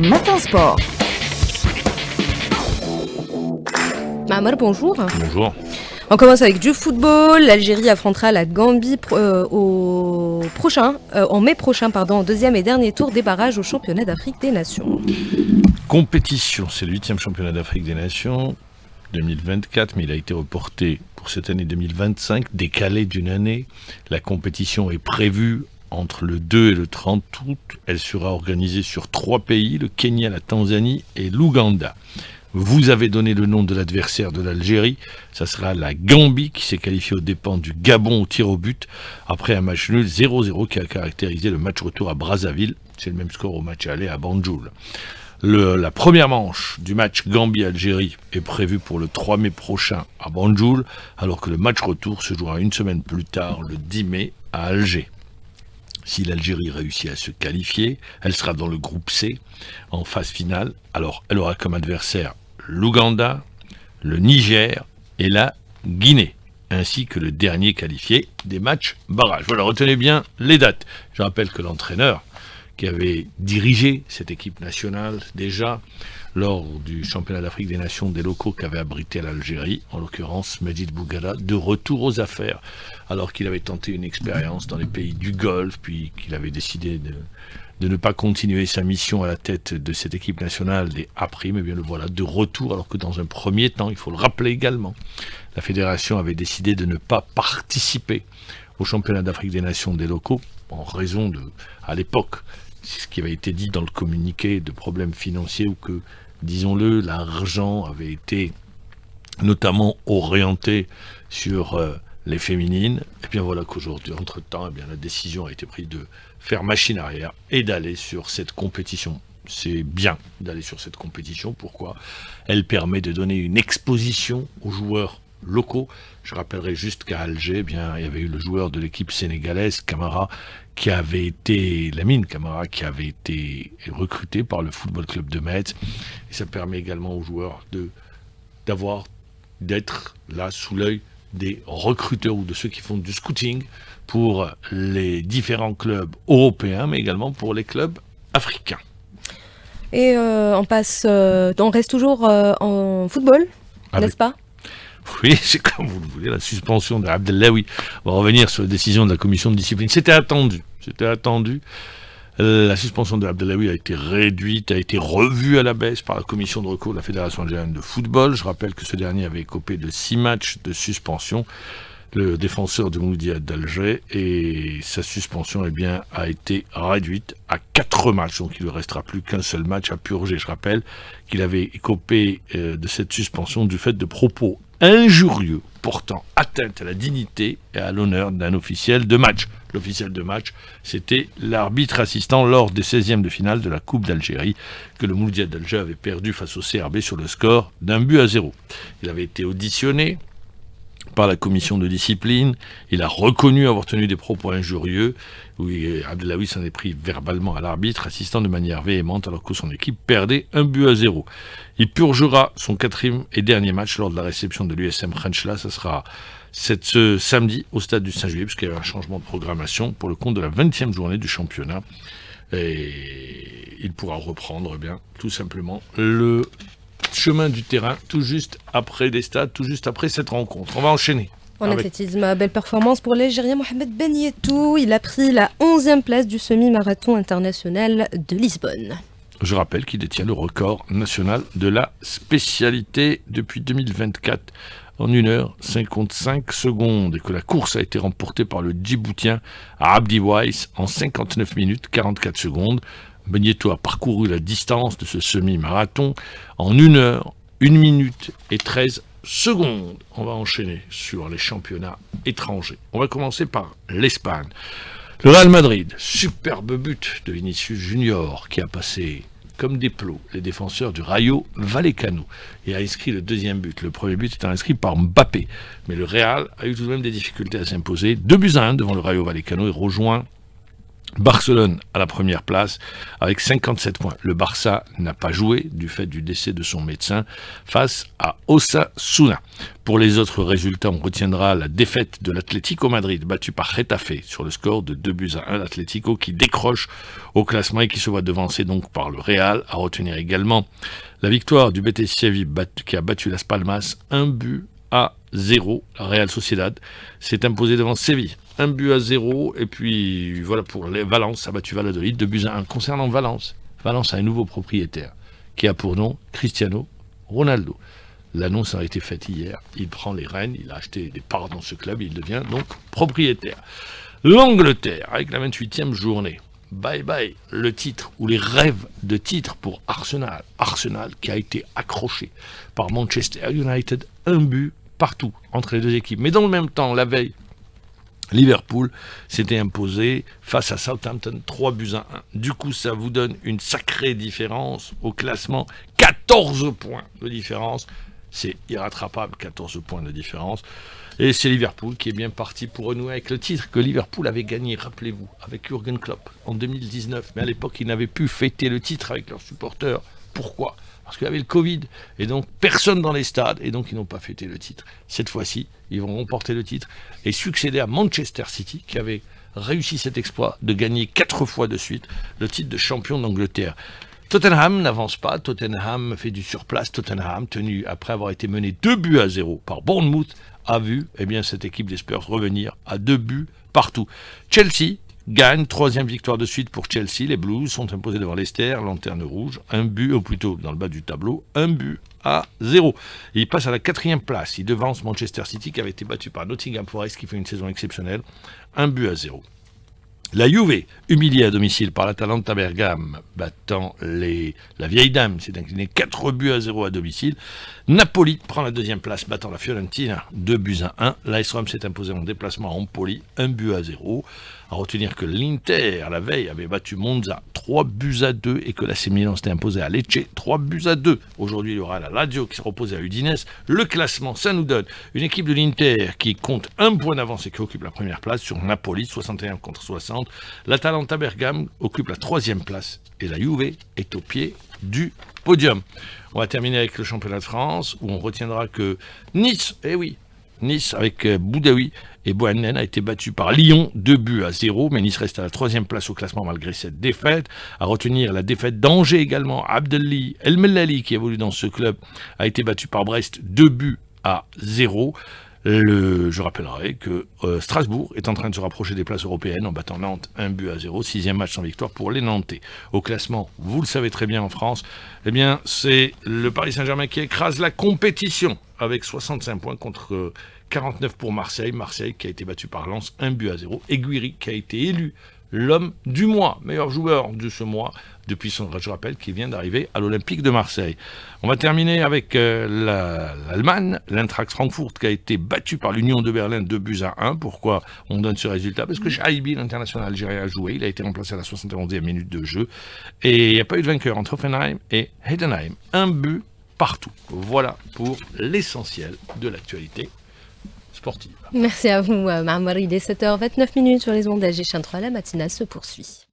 Matin Sport. Mahamar, bonjour. Bonjour. On commence avec du football. L'Algérie affrontera la Gambie en mai prochain, en deuxième et dernier tour des barrages au championnat d'Afrique des Nations. Compétition, c'est le 8e championnat d'Afrique des Nations 2024, mais il a été reporté pour cette année 2025, décalé d'une année. La compétition est prévue entre le 2 et le 30 août. Elle sera organisée sur 3 pays, le Kenya, la Tanzanie et l'Ouganda. Vous avez donné le nom de l'adversaire de l'Algérie, ça sera la Gambie qui s'est qualifiée aux dépens du Gabon au tir au but après un match nul 0-0 qui a caractérisé le match retour à Brazzaville. C'est le même score au match aller à Banjul. La première manche du match Gambie-Algérie est prévue pour le 3 mai prochain à Banjul, alors que le match retour se jouera une semaine plus tard, le 10 mai, à Alger. Si l'Algérie réussit à se qualifier, elle sera dans le groupe C, en phase finale. Alors, elle aura comme adversaire l'Ouganda, le Niger et la Guinée, ainsi que le dernier qualifié des matchs barrages. Voilà, retenez bien les dates. Je rappelle que l'entraîneur qui avait dirigé cette équipe nationale déjà lors du championnat d'Afrique des Nations des locaux qu'avait abrité l'Algérie, en l'occurrence Medid Bougada, de retour aux affaires, alors qu'il avait tenté une expérience dans les pays du Golfe, puis qu'il avait décidé de ne pas continuer sa mission à la tête de cette équipe nationale des A', mais bien le voilà de retour, alors que dans un premier temps, il faut le rappeler également, la fédération avait décidé de ne pas participer au championnat d'Afrique des Nations des locaux, en raison de, à l'époque, c'est ce qui avait été dit dans le communiqué, de problèmes financiers ou que, disons-le, l'argent avait été notamment orienté sur les féminines. Et bien voilà qu'aujourd'hui, entre-temps, la décision a été prise de faire machine arrière et d'aller sur cette compétition. C'est bien d'aller sur cette compétition. Pourquoi ? Elle permet de donner une exposition aux joueurs locaux. Je rappellerai juste qu'à Alger, il y avait eu le joueur de l'équipe sénégalaise, Camara, Lamine Camara, qui avait été recruté par le Football Club de Metz. Et ça permet également aux joueurs d'être là sous l'œil des recruteurs ou de ceux qui font du scouting pour les différents clubs européens, mais également pour les clubs africains. Et on reste toujours en football, n'est-ce pas ? Oui, c'est comme vous le voulez, la suspension de Abdellaoui. On va revenir sur la décision de la commission de discipline. C'était attendu. La suspension de Abdellaoui a été réduite, a été revue à la baisse par la commission de recours de la Fédération algérienne de football. Je rappelle que ce dernier avait écopé de 6 matchs de suspension, le défenseur de Mouloudiat d'Alger, et sa suspension a été réduite à 4 matchs, donc il ne restera plus qu'un seul match à purger. Je rappelle qu'il avait écopé de cette suspension du fait de propos injurieux portant atteinte à la dignité et à l'honneur d'un officiel de match. L'officiel de match, c'était l'arbitre assistant lors des 16e de finale de la Coupe d'Algérie que le Mouloudiat d'Alger avait perdu face au CRB sur le score d'1-0. Il avait été auditionné par la commission de discipline, il a reconnu avoir tenu des propos injurieux, où Abdellaoui s'en est pris verbalement à l'arbitre, assistant de manière véhémente alors que son équipe perdait 1-0. Il purgera son 4e et dernier match lors de la réception de l'USM Khenchela, ça sera ce samedi au stade du Saint-Juillet, puisqu'il y a un changement de programmation pour le compte de la 20e journée du championnat, et il pourra reprendre tout simplement le chemin du terrain, tout juste après des stades, tout juste après cette rencontre. On va enchaîner. En athlétisme, belle performance pour l'Algérien Mohamed Ben Yedou. Il a pris la 11e place du semi-marathon international de Lisbonne. Je rappelle qu'il détient le record national de la spécialité depuis 2024 en 1h55 et que la course a été remportée par le Djiboutien Abdi Weiss en 59 minutes 44 secondes. Ben Yedou a parcouru la distance de ce semi-marathon en 1h, 1 minute et 13 secondes. On va enchaîner sur les championnats étrangers. On va commencer par l'Espagne. Le Real Madrid, superbe but de Vinicius Junior qui a passé comme des plots les défenseurs du Rayo Vallecano et a inscrit le 2e but. Le premier but est inscrit par Mbappé. Mais le Real a eu tout de même des difficultés à s'imposer. 2-1 devant le Rayo Vallecano et rejoint Barcelone à la première place avec 57 points. Le Barça n'a pas joué du fait du décès de son médecin face à Osasuna. Pour les autres résultats, on retiendra la défaite de l'Atlético Madrid battu par Getafe sur le score de 2-1. L'Atlético qui décroche au classement et qui se voit devancé donc par le Real. À retenir également la victoire du Betis Séville qui a battu Las Palmas 1-0. La Real Sociedad s'est imposée devant Séville. 1-0, et puis voilà pour les Valence a battu Valladolid 2-1. Concernant Valence, Valence a un nouveau propriétaire qui a pour nom Cristiano Ronaldo. L'annonce a été faite hier, il prend les rênes, il a acheté des parts dans ce club, il devient donc propriétaire. L'Angleterre, avec la 28e journée, bye bye le titre ou les rêves de titre pour Arsenal. Arsenal qui a été accroché par Manchester United, 1 partout entre les deux équipes. Mais dans le même temps, la veille, Liverpool s'était imposé face à Southampton 3-1. Du coup, ça vous donne une sacrée différence au classement. 14 points de différence. C'est irrattrapable, 14 points de différence. Et c'est Liverpool qui est bien parti pour renouer avec le titre que Liverpool avait gagné, rappelez-vous, avec Jürgen Klopp en 2019. Mais à l'époque, ils n'avaient pu fêter le titre avec leurs supporters. Pourquoi ? Parce qu'il y avait le Covid, et donc personne dans les stades, et donc ils n'ont pas fêté le titre. Cette fois-ci, ils vont remporter le titre et succéder à Manchester City, qui avait réussi cet exploit de gagner 4 fois de suite le titre de champion d'Angleterre. Tottenham n'avance pas, Tottenham fait du surplace, Tottenham, tenu après avoir été mené 2-0 par Bournemouth, a vu cette équipe des Spurs revenir à 2 partout. Chelsea gagne, 3e victoire de suite pour Chelsea. Les Blues sont imposés devant Leicester, lanterne rouge, 1 ou plutôt dans le bas du tableau, 1-0. Il passe à la 4e place. Il devance Manchester City qui avait été battu par Nottingham Forest qui fait une saison exceptionnelle, 1-0. La Juve, humiliée à domicile par l'Atalanta Bergame, battant la vieille dame, s'est inclinée 4-0 à domicile. Napoli prend la 2e place, battant la Fiorentina 2-1. L'AS Rome s'est imposé en déplacement à Empoli, 1-0. À retenir que l'Inter, la veille, avait battu Monza 3-2 et que l'AC Milan s'était imposé à Lecce 3-2. Aujourd'hui, il y aura la Lazio qui sera opposée à Udinese. Le classement, ça nous donne une équipe de l'Inter qui compte 1 point d'avance et qui occupe la première place sur Napoli, 61 contre 60. L'Atalanta Bergame occupe la 3e place et la Juve est au pied du podium. On va terminer avec le championnat de France où on retiendra que Nice, Nice avec Boudaoui et Boanen a été battu par Lyon 2-0, mais Nice reste à la 3e place au classement malgré cette défaite. À retenir la défaite d'Angers également, Abdelli El Mellali qui évolue dans ce club a été battu par Brest 2-0. Je rappellerai que Strasbourg est en train de se rapprocher des places européennes en battant Nantes 1-0, 6e match sans victoire pour les Nantais. Au classement, vous le savez très bien en France, c'est le Paris Saint-Germain qui écrase la compétition avec 65 points contre 49 pour Marseille. Marseille qui a été battu par Lens 1-0. Aguirre qui a été élu l'homme du mois, meilleur joueur de ce mois, depuis je rappelle, qu'il vient d'arriver à l'Olympique de Marseille. On va terminer avec l'Allemagne, l'Eintracht Francfort, qui a été battu par l'Union de Berlin 2-1. Pourquoi on donne ce résultat ? Parce que Shaibi, l'international algérien, a joué. Il a été remplacé à la 71e minute de jeu. Et il n'y a pas eu de vainqueur entre Hoffenheim et Heidenheim. 1 partout. Voilà pour l'essentiel de l'actualité sportive. Merci à vous, Marmory. Il est 7h29 sur les ondes d'AG3. La matinale se poursuit.